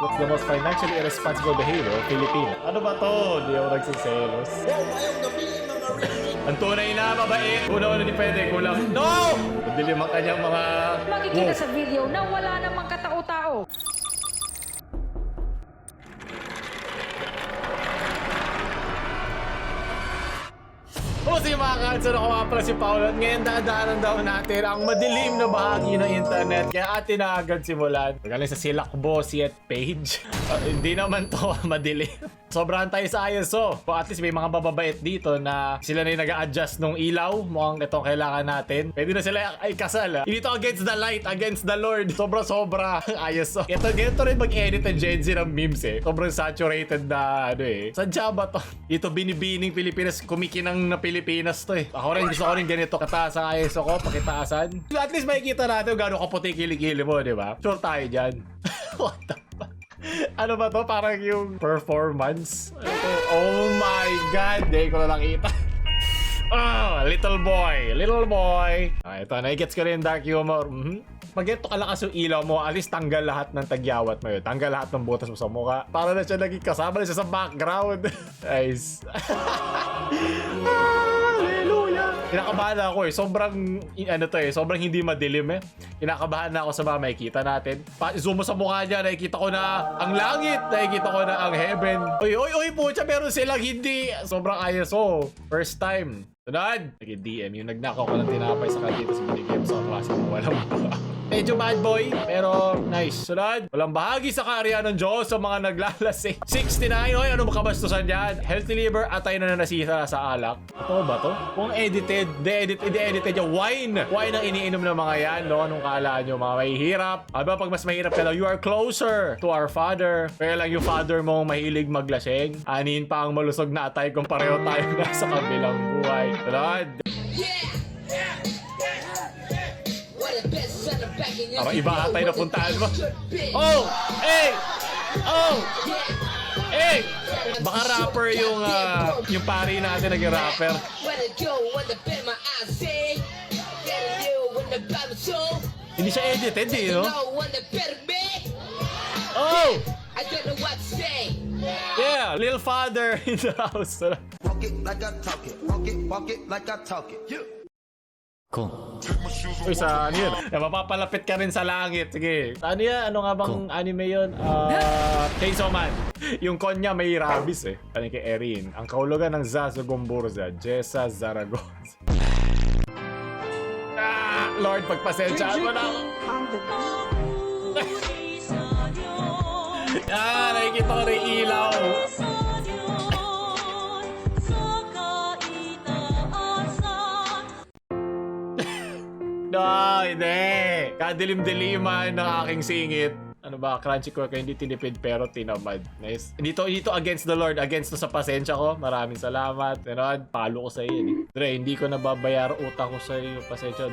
What's the most financially irresponsible behavior of Filipino? Ano ba to? Hindi ako nagsiselos. Ang tunay na mabait. Una-una di pwede. Kulang. No! Madilim ang kanyang mga... Makikita sa video na wala namang katao-tao. O sige mga kansan, ako nga pala si Paolo at ngayon dadaanan daw natin ang madilim na bahagi ng internet kaya atin na agad simulan. Magaling sa Silakbo, Siet page. Hindi naman to madilim. Sobrahan tayo sa ISO. So at least may mga bababait dito na sila na yung nag-a-adjust ng ilaw. Mukhang ito kailangan natin. Pwede na sila ay kasal. Hindi to against the light, against the Lord. Sobra-sobra ang ISO. Ganito rin mag-edit ang Gen Z ng memes eh. Sobrang saturated na ano eh. Sadya ba to? Ito binibining Pilipinas, kumikinang na Pilipinas to eh. Ako rin gusto ko rin ganito. Kataas ang ISO ko, pakitaasan. At least makikita natin kung gano'ng kaputi kilikili mo, di ba? Sure tayo dyan. What the fuck? Ano ba to? Parang yung performance. Ano to? Oh my God! Hindi ko na nakita. Little boy. Little boy. Ito, nakikits ko rin yung dark humor. Pag ito kalakas yung ilaw mo, at least tanggal lahat ng tagyawat mo yun. Tanggal lahat ng butas mo sa mukha. Para na siya naging kasama na siya sa background. Nice. Hallelujah. Kinakabahan ako eh. Sobrang, ano to eh, sobrang hindi madilim eh. Kinakabahan na ako sa mga makikita natin. Zoom mo sa mukha niya, nakikita ko na ang langit, nakikita ko na ang heaven. Uy, pucha, meron silang hindi. Sobrang ISO. First time. Sunod! Nag-DM yung nagnakaw ko ng tinapay sa kanya dito sa binigyan sa klase mo. Walang baka. Medyo bad boy, pero nice. Sunod! Walang bahagi sa karya ng Diyos sa mga naglalasing. 69! Oy, ano makabastusan yan? Healthy liver, atay na nasisa sa alak. Ito ba to? Kung edited, de-edited yung wine. Wine ang iniinom ng mga yan, no? Anong kaalaan nyo? Mga mahihirap. Aba, pag mas mahirap ka daw, you are closer to our Father. Kaya lang yung Father mo mahilig maglasing. Anin pa ang malusog na atay kung pareho tayo nasa kabilang buhay. Sunod! Parang iba atay na puntaan mo. Oh! Hey! Oh! Hey! Baka rapper yung pari natin naging rapper. Hindi siya edited eh, no? Oh! Yeah! Lil Father in the house. Walk it like I talk it. Walk it like I talk it. Uy, sa ano yun? Mapapalapit ka rin sa langit. Sige. Ano yan? Ano nga bang anime yun? Chainsaw Man. Yung konya may rabies eh. Ano kay Erin? Ang kahulugan ng Za sa Gomburza. Jessa Zaragoza. Lord, pagpasensyaan mo na. Nakikita ko rin ilaw. No, hindi. Kadilim-diliman ng aking singit. Ano ba, crunchy ko kayo hindi tinipid pero tinamad. Nice. Dito against the Lord, against to sa pasensya ko. Maraming salamat. Ganun, palo ko sa iyo. Dre, hindi ko nababayar utang ko sa iyo. Pasensya.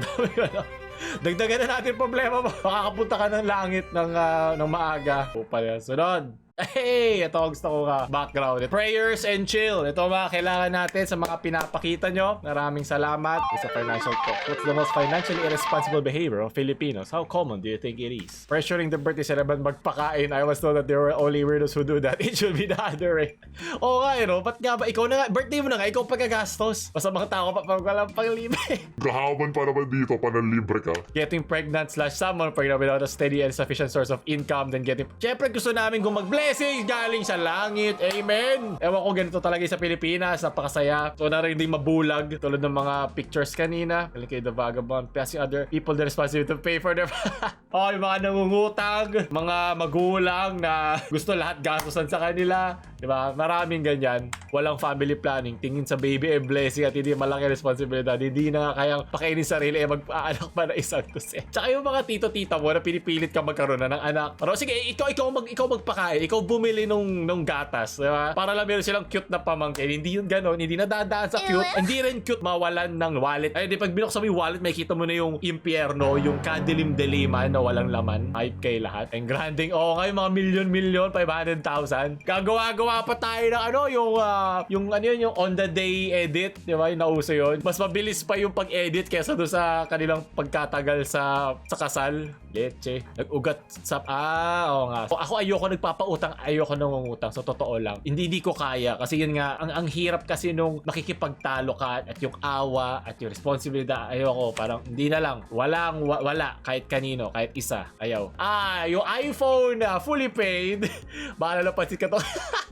Dagdagan na natin problema mo. Makakapunta ka ng langit ng maaga. Upal yan. Sunod. Hey! Ito ang gusto ko ka. Background. Prayers and chill. Ito mga kailangan natin sa mga pinapakita nyo. Maraming salamat. It's a financial talk. What's the most financially irresponsible behavior of Filipinos? How common do you think it is? Pressuring the birthday celebrant magpakain. I was told that there were only weirdos who do that. It should be the other way. Oo nga, no? Ba't nga ba? Ikaw na nga. Birthday mo na nga. Ikaw pagkagastos. Basta mga tao pa walang panglibre. Gahaman pa naman dito, panalibre ka. Getting pregnant / someone pregnant without a steady and sufficient source of income, then getting... Siyempre gusto namin kung mag-blessings galing sa langit. Amen! Ewan ko ganito talaga sa Pilipinas. Napakasaya. So na rin din mabulag. Tulad ng mga pictures kanina. Galing kay The Vagabond. Passing other people the responsibility to pay for their... Oh, yung mga nangungutang. Mga magulang na gusto lahat gastusan sa kanila. Diba? Maraming ganyan. Walang family planning. Tingin sa baby eh blessing at hindi malaki responsibilidad. Hindi na kayang pakainin sarili eh magpaanak pa na isang tusin. Tsaka yung mga tito-tita mo na pinipilit ka magkaroon na ng anak. Pero sige, ikaw magpakain. Ikaw ikaw bumili nung gatas, di ba? Para lang meron silang cute na pamangkin. Hindi yun ganon, hindi nadadaan sa cute. Hindi rin cute mawalan ng wallet. Ay, di pag binuksan mo yung wallet, makikita mo na yung impyerno, yung kadilim-diliman na walang laman. Hype kay lahat. Ang granding, ngayon mga milyon, 500,000. Gagawa-gawa pa tayo ng ano, yung on the day edit, di ba? Yung nauso yun. Mas mabilis pa yung pag-edit kesa doon sa kanilang pagkatagal sa kasal. Leche. Nag-ugat sa... oo nga. Ako ayoko nagpapautang, ayoko nangungutang. So, totoo lang. Hindi ko kaya. Kasi yun nga, ang hirap kasi nung makikipagtalo ka at yung awa at yung responsibilidad. Ayoko. Parang, hindi na lang. Wala. Kahit kanino. Kahit isa. Ayaw. Yung iPhone fully paid. Baka na pansit ka to.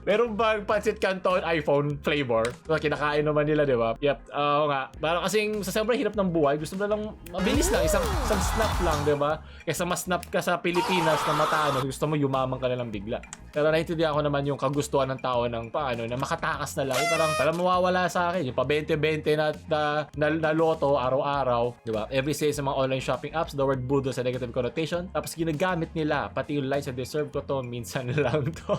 Meron bang pansit canton iPhone flavor? So, kinakain naman nila, di ba? Yep. Oo nga. Parang kasing sa sobrang hirap ng buhay, gusto mo na lang mabilis lang. Isang snap lang, di ba? Kaysa mas-snap ka sa Pilipinas na mataano, gusto mo yumamang ka na lang bigla. Pero naintindihan ko naman yung kagustuhan ng tao ng paano na makatakas na lang. Parang mawawala sa akin. Yung pa 20-20 na loto araw-araw. Di ba? Every day sa mga online shopping apps, the word Budo sa negative connotation. Tapos ginagamit nila. Pati yung lines na deserve ko to, minsan lang to.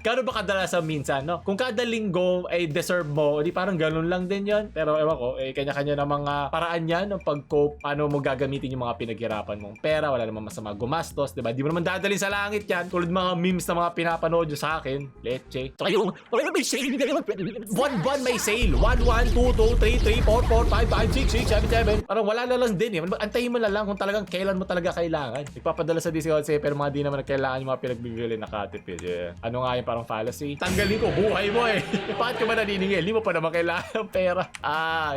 Gano'n ba kadalasan minsan, no? Kung kada linggo ay deserve mo, di parang ganun lang din yon. Pero ewan ko, kanya-kanya na mga paraan yan ng pag-cope. Paano mo gagamitin yung mga pinaghirapan mong pera. Wala namang masama gumastos, di ba? Di mo naman dadalhin sa langit yan. Tulad mga memes na mga pinapanood nyo sa akin. Leche. So yung, may sale. Buwan may sale. 1, 1, 2, 2, 3, 3, 4, 4, 5, 5, 6, 6, 7, 7. Parang wala na lang din eh. Antayin mo na lang kung talagang kailan mo talaga kailangan. Nagpapadala sa Discord pero mga di naman kailangan yung mga pinagbibili na katipid. Yeah. Ano nga yung parang fallacy? Tanggalin ko, buhay mo eh. Bakit ka ba naniningil? Hindi mo pa naman kailangan ng pera.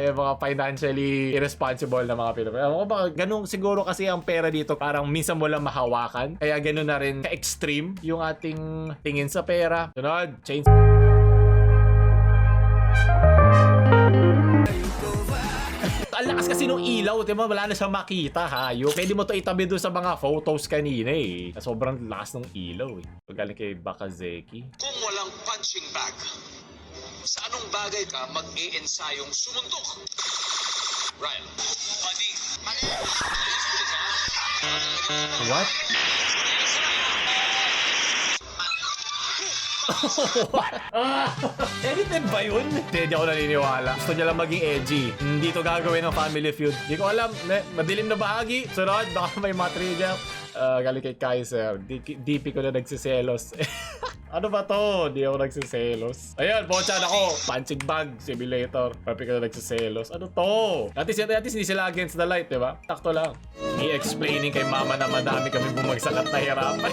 Yung mga financially irresponsible na mga Pilipino. Ganun siguro kasi ang pera dito parang minsan mo lang mahawakan. Kaya ganun na rin ka-extreme yung ating tingin sa pera. Sunod, change. Ang lakas kasi nung ilaw, diba? Wala na siya makita, hayo. Pwede mo to itabi doon sa mga photos kanina eh. Sobrang lakas nung ilaw eh. Pagaling kay Bakazeki. Kung walang punching bag, sa anong bagay ka mag-iensayong sumuntok? Ryan. Buddy. What? Edited ba yun? Hindi ako naniniwala. Gusto niya lang maging edgy. Hindi to gagawin ng Family Feud. Hindi ko alam. Madilim na bahagi. Sunod, baka may matrigger. Galing kay Kaiser. DP ko na nagsiselos. Ano ba to? Di ako nagsiselos. Ayun, bochan ako. Punching bag, simulator. Papi ko na nagsiselos. Ano to? At least hindi sila against the light, diba? Takto lang. I-explaining kay mama na madami kami bumagsak at nahirapan.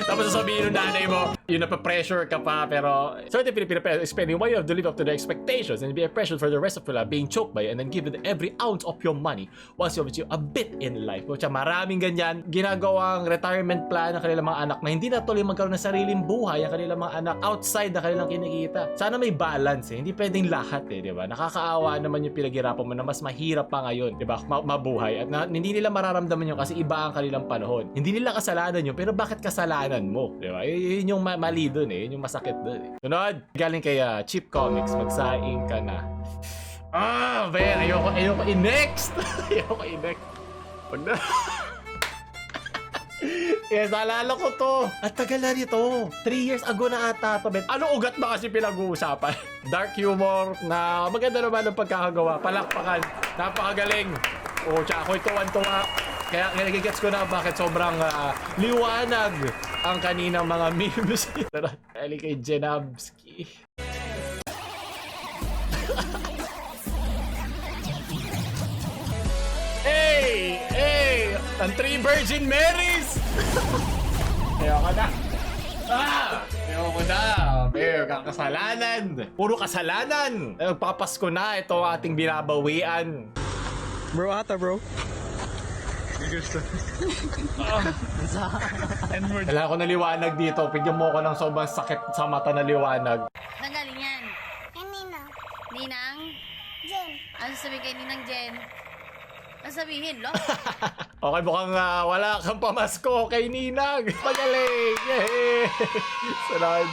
Tapos sasabihin ng nanay mo, yun napapressure ka pa, pero certain Filipino parents spending why you have to live up to their expectations and be pressured for the rest of your life, being choked by it, and then given every ounce of your money once you have achieved a bit in life. Kaya maraming ganyan, ginagawang retirement plan ng kanilang mga anak na hindi na tuloy magkaroon ng sariling buhay ang kanilang mga anak outside na kanilang kinikita. Sana may balance eh, hindi pwedeng lahat eh, di ba? Nakakaawa naman yung pinaghirapan mo na mas mahirap pa ngayon, di ba? Mabuhay at hindi nila mararamdaman yun kasi iba ang kanilang panahon. Hindi nila kasalanan yun, pero bakit kasalanan mo? Di ba? Yun yung mali dun eh. Yun yung masakit dun eh. Sunod, galing kay Cheap Comics. Magsaing ka na. Ben, ayoko i-next. Ayoko i-next. Pag na... Yes, naalala ko to. At tagal na nito. 3 years ago na ata to, Ben. Ano ugat ba kasi pinag-uusapan? Dark humor na maganda naman ang pagkakagawa. Palakpakan. Napakagaling. Tsaka ako'y tuwan-tuwa. Kaya nagigets ko na bakit sobrang liwanag ang kaninang mga memes. Dahil kay Jenabski. Hey! Ang 3 Virgin Marys! Ayoko na. Ayoko na. Kakasalanan. Puro kasalanan. Magpapasko na ito ating binabawian. Bro, ata bro. Kailangan ko na liwanag dito. Bigyan mo ko ng sobrang sakit sa mata na liwanag. Nanggaling yan? Kanina. Ninang? Jen. Ano sabi kay Ninang Jen? Sabihin, lo? Okay, mukhang wala kang pamasko kay Ninang. Magaling! Yay! Sunod.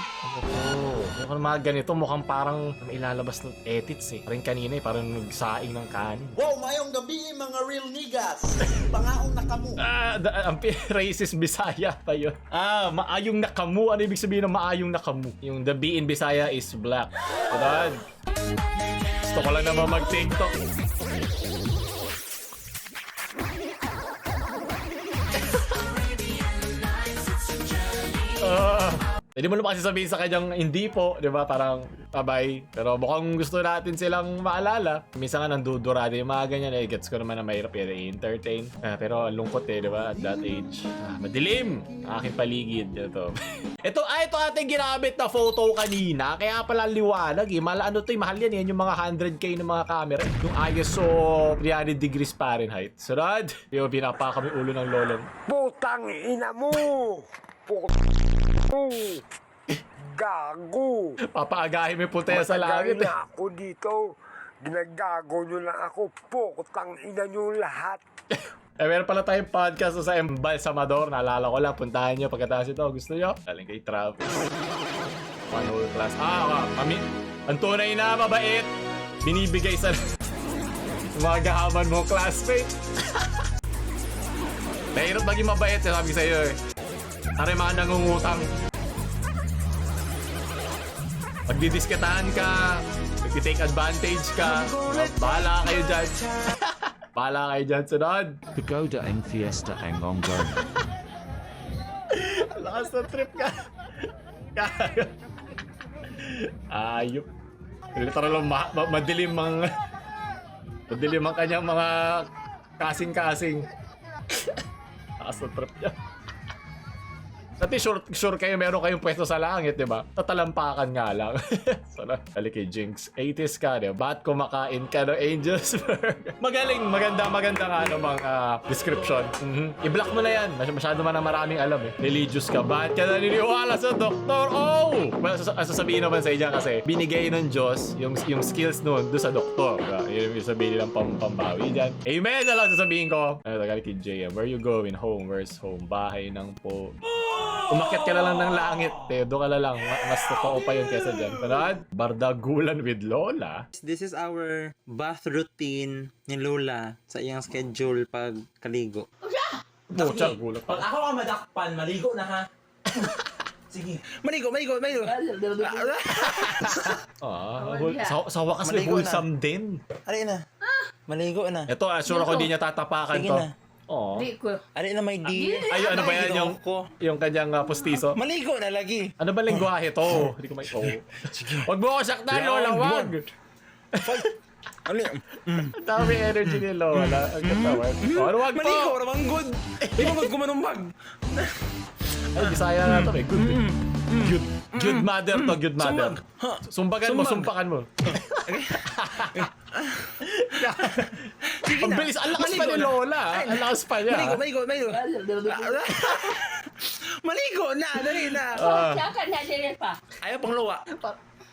Mukhang mga ganito, mukhang parang may ilalabas ng edits eh. Parang kanina eh, parang nagsaing ng kanin. Wow, mayong gabi mga real niggas. Pangaong nakamu. Ang racist Bisaya pa yun. Maayong nakamu. Ano ibig sabihin ng maayong nakamu? Yung the B in Bisaya is black. Sunod. Gusto ko lang naman mag-TikTok. Hindi mo naman kasi sabihin sa kanyang hindi po, di ba? Parang bye. Pero mukhang gusto natin silang maalala. Minsan nga nandudura din yung mga ganyan. Gets ko naman na mahirap yan i-entertain. Pero ang lungkot eh, di ba? At that age. Madilim ang aking paligid. Ito ating ginamit na photo kanina. Kaya pala liwanag eh. Ano to eh, mahal yan. Yan yung mga 100k ng mga camera. Yung ISO 300 degrees Fahrenheit. Sunod. Yung pinapa kami ulo ng lolong. Putang ina mo! Gago! Papaagahin mo yung puteya sa langit eh. na ako dito. Ginagago nyo lang ako. Putang ina nyo lahat. Meron pala tayong podcast sa Embalsamador. Naalala ko lang, puntahan nyo pagkatapos ito. Gusto nyo? Galing kay Travis. One whole class. Ang tunay na mabait. Binibigay sa mga gahaman mo, classmate. Mahirap maging mabait, sabi sa'yo eh. Tara mga nangungutang. Magdidisketahan ka, mag-take advantage ka. Bahala kayo dyan. Bahala kayo dyan, sunod. Pagoda ang fiesta ang ongoing. Lakas na trip ka. Ayop. Literal lang madilim ang kanyang mga kasing-kasing. Lakas na trip niya. Dati sure kayo meron kayong pwesto sa langit, di ba? Tatalampakan nga lang. Sana, dali kay Jinx. 80s ka, di ba? Ba't kumakain ka ng Angel's Burger? Magaling, maganda nga namang description. I-block mo na yan. Masyado man ang maraming alam eh. Religious ka. Ba't ka naniniwala sa doktor? Oh! Sasabihin naman sa inyo kasi binigay ng Diyos yung skills nun doon sa doktor. Yun yung sabihin nilang pambawi dyan. Amen na lang sasabihin ko. Tagali kay JM. Where you going? Home. Where's home? Bahay ng po. Umakyat ka na lang ng langit, Tedo ka na lang. Mas totoo pa yun kesa dyan. Parad, bardagulan with Lola. This is our bath routine ni Lola sa iyang schedule pag kaligo. Pucha, gulat Pag pa. ako ang madakpan, maligo na ha. Sige. Maligo! Sa wakas may Maligo na. wholesome din. Ari na. Maligo na. Ito, sure ako di niya tatapakan Sige to. na. Oh. Di ko. Ari na, my dear. Ay, ano ba yan? Yung kanyang pustiso? Maligo na lagi. Ano ba lingwahe to? Hindi ko may... Oh. Huwag mo ako saktan, Lola, wag! Ano yan? Ang dami energy ni Lola. Ang katawan. Oh, ano wag po? Maligo, ramang good. Di mo magkumanumbag. Ay, Bisaya na to. Good. Good mother to, good mother. Sumbagan mo, sumpakan mo. Ang bilis, ang lakas pa ni Lola. Ang lakas pa niya. Maligo. Maligo na, dali na. Saka na din pa. Ayaw pang luwa.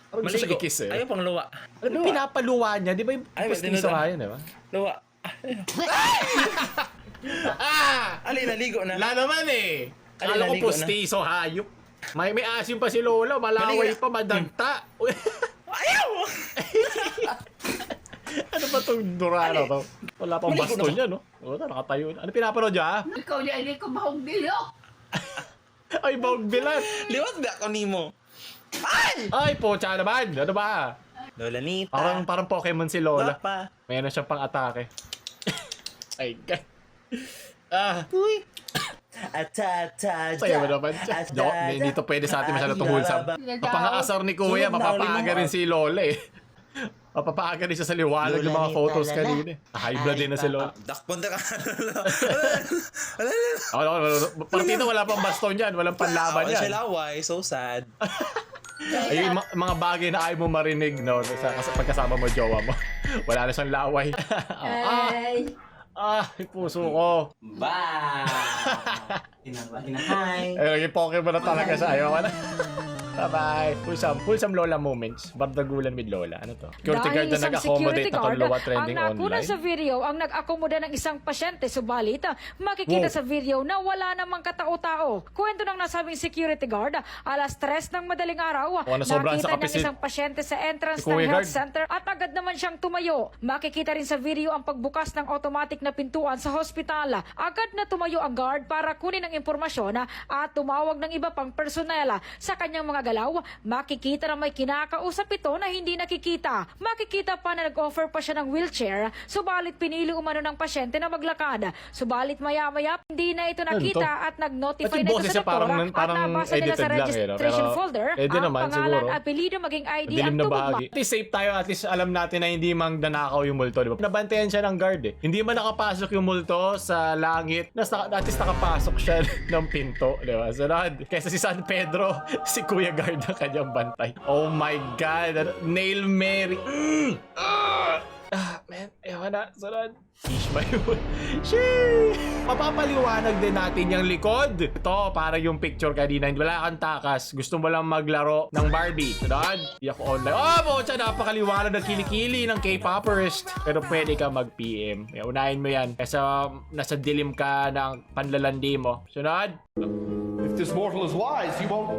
Parang gusto sa ikis eh. Ayaw pang luwa. Ano yung pinapaluwa niya? Di ba yung Ay, pustiso nga yun, di ba? Luwa. Alin, naligo na. Wala naman eh. Alin, Kala ko naligo na. pustiso, hayop. May asim pa si Lola, malaway Maligo. pa, madagta. Ayaw! Ano ba itong durano to? Wala pang Maligo baston na. niya, no? O, nakatayo. Ano pinapanood niya? Ikaw niya, hindi ko mahong bilok. Ay, bawag bilan. Liwat ba ako nimo? Ay, pocha naman. Ano ba? Lola Nita. Parang Pokemon si Lola. Papa. Mayroon siyang pang-atake. Ay, God. Uy. Ata. Sayo mo naman siya. Hindi to pwede sa atin masyado tungulsam. Mapang-aasar ni Kuya, mapapaaga rin si Lola eh. Mapapaaga rin siya sa liwanag ng mga photos kanina eh. High blood din na si Lola. Dakpunta ka. Partida wala pang baston yan, walang panlaban Siya yan. laway, so sad. Ay, yung mga bagay na ayaw mo marinig, no? Pagkasama mo, jowa mo. Wala na siyang laway. Ay, puso ko. Bye! Hi! Ay, yung Pokemon na talaga siya. Ayaw ka na. Bye-bye. Wholesome Lola moments. Bardagulan with Lola. Ano to? Security guard Dahil na isang nag-accommodate security na guard kaluluwa ang trending nakuna online. sa video ang nag-akomoda ng isang pasyente. Subalit, makikita Wow. sa video na wala namang katao-tao. Kwento ng nasabing security guard, alas 3 ng madaling araw, Oh, nasobrahan sa nakita kape ng si- isang pasyente sa entrance si ng Kuya health Guard. center at agad naman siyang tumayo. Makikita rin sa video ang pagbukas ng automatic na pintuan sa hospital. Agad na tumayo ang guard para kunin ang impormasyon at tumawag ng iba pang personel. Sa kanyang mga galaw, makikita na may kinakausap ito na hindi nakikita. Makikita pa na nag-offer pa siya ng wheelchair, subalit pinili umano ng pasyente na maglakad. Subalit maya-maya, hindi na ito nakita at nag-notify At yung na ito boses sa niya doktora parang- at parang nabasa nila edited sa lang eh, no? registration Pero folder pwede ang naman, pangalan, siguro. apelido, maging ID Dilim ang na tugma. bahagi. At least safe tayo. At least alam natin na hindi mang nanakaw yung multo, di ba? Nabantayan siya ng guard eh. Hindi man nakapasok yung multo sa langit. At least nakapasok siya ng pinto, di ba? So, kaysa si San Pedro, si Kuya Guard ang kanyang bantay. Oh my God. Nail Mary. Man. Ewan na. Sunod. Fish ba yun? Sheesh! Mapapaliwanag din natin yung likod. Ito, para yung picture kanina. Wala kang takas. Gusto mo lang maglaro ng Barbie. Sunod. Di ako online. Oh, bocha, napakaliwanag ng kilikili ng K-Popperist. Pero pwede ka mag-PM. Unahin mo yan. Kasi nasa dilim ka ng panlalandi mo. Sunod. If this mortal is wise, he won't.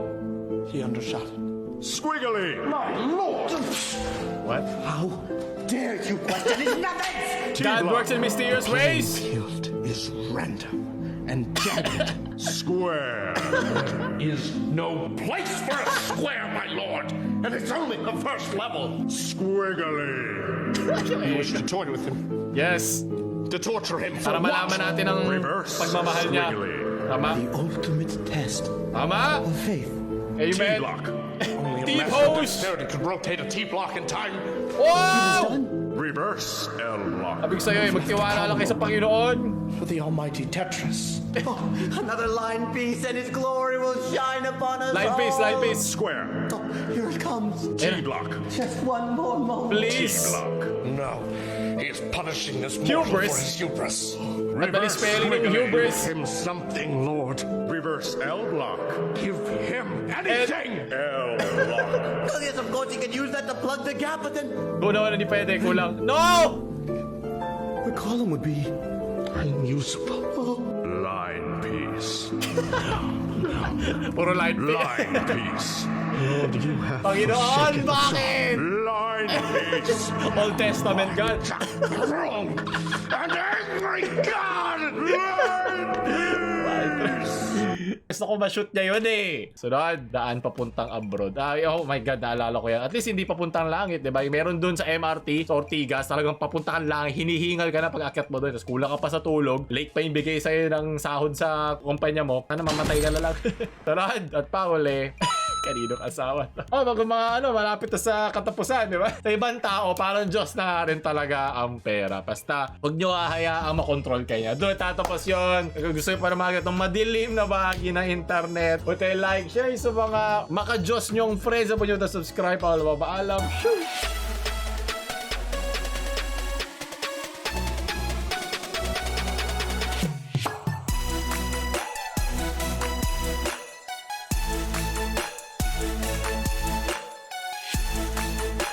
He undershot. Squiggly! My lord! What? How dare you question his methods? God works in mysterious ways. Field is random and jagged. Square! Is no place for a square, my lord, and it's only the first level. Squiggly! You wish to toy with him, Yes. to torture him for Para malaman what? natin ang Reverse. pagmamahal niya. Squiggly. Tama? The ultimate test Tama? of faith. Amen. T-lock. Only a Deep master hose. dexterity could rotate a T-block in time. Wow! Reverse L-lock. Sabi ko sa'yo eh, magtiwala lang kayo sa Panginoon. For the almighty Tetris. Another line piece and his glory will shine upon us Line piece, line piece. Square. Here it comes. T-block. Just one more moment. Please. T-block. No, he is punishing this mortal Hubris. for his hubris. At mali spelling ng hubris. Give him something, Lord. Reverse L-block. Give him anything. L-lock. Oh, yes, of course, he can use that to plug the gap, but then Kung naman hindi pwede, kulang. No! The column would be unusable. Line piece. Puro line piece. Line piece. Lord, you have Panginoon, bakit? Line piece. Old Testament God. wrong. An angry God. Line piece. Gusto ko ma-shoot niya yun eh. Sunod, daan papuntang abroad. Ay, oh my God, naalala ko yan. At least hindi papuntang langit, di ba? Meron dun sa MRT, sa Ortigas, talagang papuntang langit. Hinihingal ka na pag akyat mo dun. Tapos kulang ka pa sa tulog. Late pa yung bigay sa'yo ng sahod sa kumpanya mo. Sana mamatay ka na lang. Sunod, at pauli. Kaninong asawa. Oh, bago mga malapit na sa katapusan, di ba? Sa ibang tao, parang Diyos na rin talaga ang pera. Basta, huwag nyo hahayaang makontrol kayo. Doon tatapos yun. Kung gusto nyo para makita itong madilim na bahagi ng internet, huwag tayo like, share sa mga maka-Diyos nyong friends. Huwag nyo na subscribe para mapaalam. Shoo!